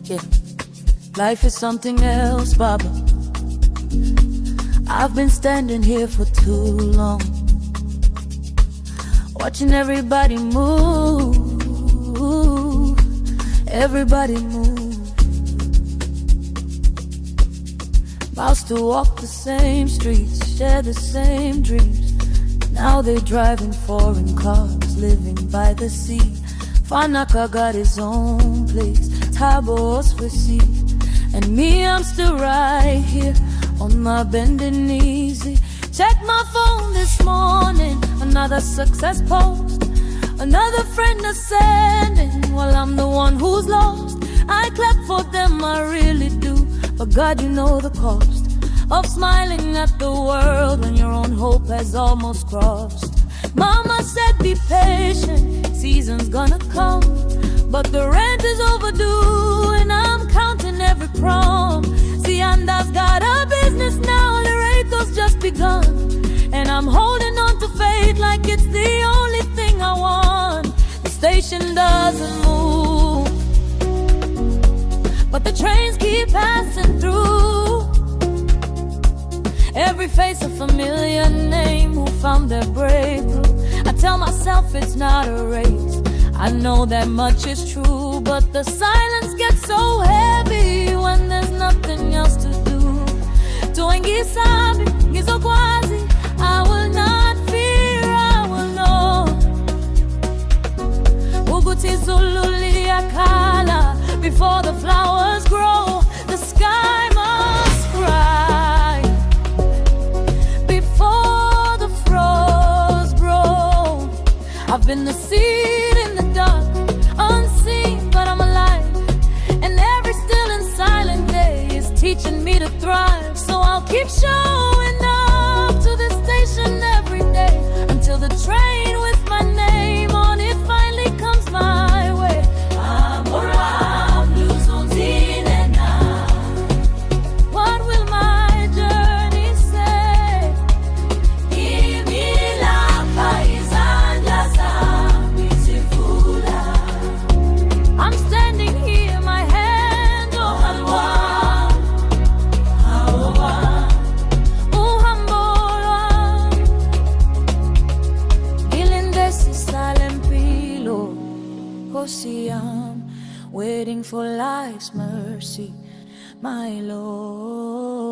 Yeah, life is something else, Baba. I've been standing here for too long, watching everybody move, everybody move. Vows to walk the same streets, share the same dreams. Now they driving foreign cars, living by the sea. Fanaka got his own place, Tabo's for sea. And me, I'm still right here on my bending knees. Check my phone this morning, another success post, another friend ascending, while I'm the one who's lost. I clap for them, I really do, but God, you know the cost of smiling at the world when your own hope has almost crossed. Mama said be patient, season's gonna come, but the rent is overdue and I'm counting every crumb. Sianda's got a business now, Laredo's just begun, and I'm holding on to faith like it's the only thing I want. The station doesn't move, but the trains keep passing through. Every face a familiar name who found their breakthrough. I tell myself it's not a race, I know that much is true, but the silence gets so heavy when there's nothing else to do. Tuengisabi, ngizokwazi, I will not fear, I will know. Uguti Zulu liakala, before the flowers grow, the sky must cry. Before the frost grow, I've been the seed in the dark, unseen, but I'm alive. And every still and silent day is teaching me to thrive. So I'll keep showing up to the station every day, until the train with my name on it finally comes my way. I'm around, lose on now. What will my journey say? Give me I'm standing here, my hand on Lwam, Uhambo, Gilindesi salempilo, Hosiam, waiting for life's mercy, my Lord.